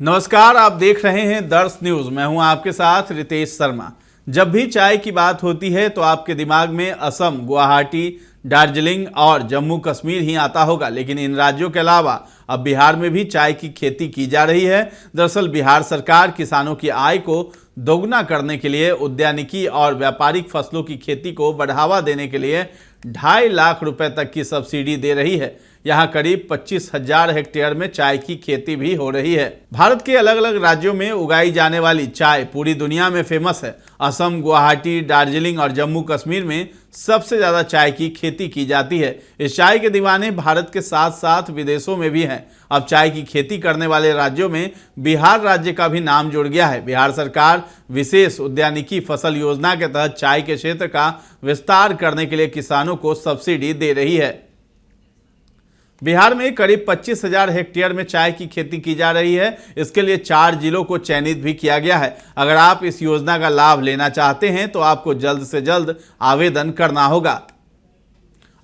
नमस्कार, आप देख रहे हैं दर्श न्यूज। मैं हूं आपके साथ रितेश शर्मा। जब भी चाय की बात होती है तो आपके दिमाग में असम, गुवाहाटी, दार्जिलिंग और जम्मू कश्मीर ही आता होगा, लेकिन इन राज्यों के अलावा अब बिहार में भी चाय की खेती की जा रही है। दरअसल बिहार सरकार किसानों की आय को दोगुना करने के लिए उद्यानिकी और व्यापारिक फसलों की खेती को बढ़ावा देने के लिए 2.5 लाख रुपए तक की सब्सिडी दे रही है। यहाँ करीब 25,000 हेक्टेयर में चाय की खेती भी हो रही है। भारत के अलग अलग राज्यों में उगाई जाने वाली चाय पूरी दुनिया में फेमस है। असम, गुवाहाटी, दार्जिलिंग और जम्मू कश्मीर में सबसे ज्यादा चाय की खेती की जाती है। इस चाय के दीवाने भारत के साथ साथ विदेशों में भी हैं। अब चाय की खेती करने वाले राज्यों में बिहार राज्य का भी नाम जुड़ गया है। बिहार सरकार विशेष उद्यानिकी फसल योजना के तहत चाय के क्षेत्र का विस्तार करने के लिए किसानों को सब्सिडी दे रही है। बिहार में करीब 25,000 हेक्टेयर में चाय की खेती की जा रही है। इसके लिए 4 जिलों को चयनित भी किया गया है। अगर आप इस योजना का लाभ लेना चाहते हैं तो आपको जल्द से जल्द आवेदन करना होगा।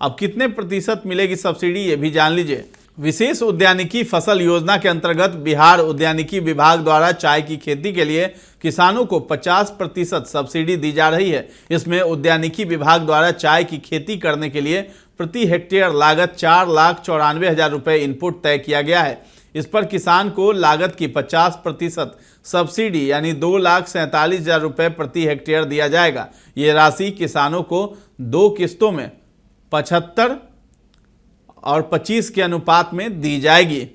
अब कितने प्रतिशत मिलेगी सब्सिडी, ये भी जान लीजिए। विशेष उद्यानिकी फसल योजना के अंतर्गत बिहार उद्यानिकी विभाग द्वारा चाय की खेती के लिए किसानों को 50% सब्सिडी दी जा रही है। इसमें उद्यानिकी विभाग द्वारा चाय की खेती करने के लिए प्रति हेक्टेयर लागत 4,94,000 रुपये इनपुट तय किया गया है। इस पर किसान को लागत की 50% सब्सिडी यानी 2,47,000 रुपये प्रति हेक्टेयर दिया जाएगा। ये राशि किसानों को 2 किस्तों में 75 और 25 के अनुपात में दी जाएगी।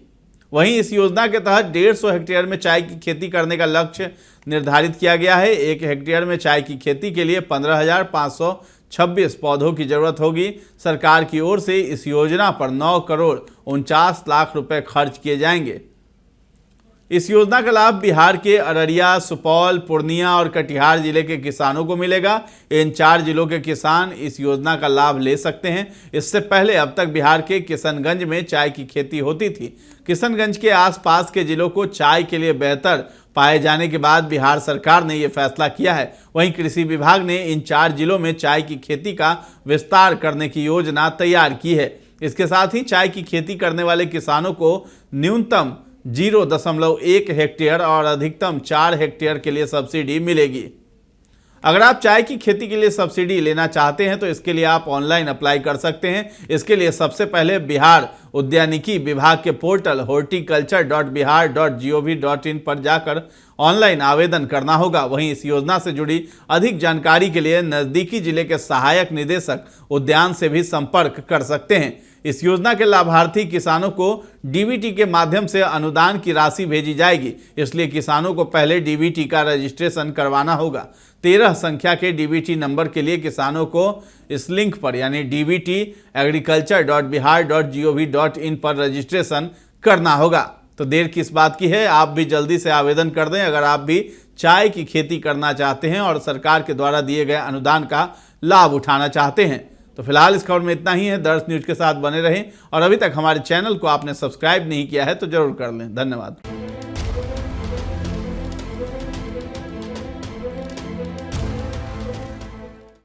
वहीं इस योजना के तहत 150 हेक्टेयर में चाय की खेती करने का लक्ष्य निर्धारित किया गया है। 1 हेक्टेयर में चाय की खेती के लिए 15,526 पौधों की जरूरत होगी। सरकार की ओर से इस योजना पर 9 करोड़ 49 लाख रुपए खर्च किए जाएंगे। इस योजना का लाभ बिहार के अररिया, सुपौल, पूर्णिया और कटिहार जिले के किसानों को मिलेगा। इन 4 जिलों के किसान इस योजना का लाभ ले सकते हैं। इससे पहले अब तक बिहार के किशनगंज में चाय की खेती होती थी। किशनगंज के आसपास के जिलों को चाय के लिए बेहतर पाए जाने के बाद बिहार सरकार ने यह फैसला किया है। वहीं कृषि विभाग ने इन 4 जिलों में चाय की खेती का विस्तार करने की योजना तैयार की है। इसके साथ ही चाय की खेती करने वाले किसानों को न्यूनतम 0.1 हेक्टेयर और अधिकतम 4 हेक्टेयर के लिए सब्सिडी मिलेगी। अगर आप चाय की खेती के लिए सब्सिडी लेना चाहते हैं तो इसके लिए आप ऑनलाइन अप्लाई कर सकते हैं। इसके लिए सबसे पहले बिहार उद्यानिकी विभाग के पोर्टल horticulture.bihar.gov.in पर जाकर ऑनलाइन आवेदन करना होगा। वहीं इस योजना से जुड़ी अधिक जानकारी के लिए नजदीकी जिले के सहायक निदेशक उद्यान से भी संपर्क कर सकते हैं। इस योजना के लाभार्थी किसानों को डीबीटी के माध्यम से अनुदान की राशि भेजी जाएगी। इसलिए किसानों को पहले डीबीटी का रजिस्ट्रेशन करवाना होगा। 13 संख्या के डीबीटी नंबर के लिए किसानों को इस लिंक पर यानी dbtagriculture.bihar.gov.in पर रजिस्ट्रेशन करना होगा। तो देर किस बात की है, आप भी जल्दी से आवेदन कर दें अगर आप भी चाय की खेती करना चाहते हैं और सरकार के द्वारा दिए गए अनुदान का लाभ उठाना चाहते हैं। तो फिलहाल इस खबर में इतना ही है। दर्श न्यूज के साथ बने रहें और अभी तक हमारे चैनल को आपने सब्सक्राइब नहीं किया है तो जरूर कर लें। धन्यवाद।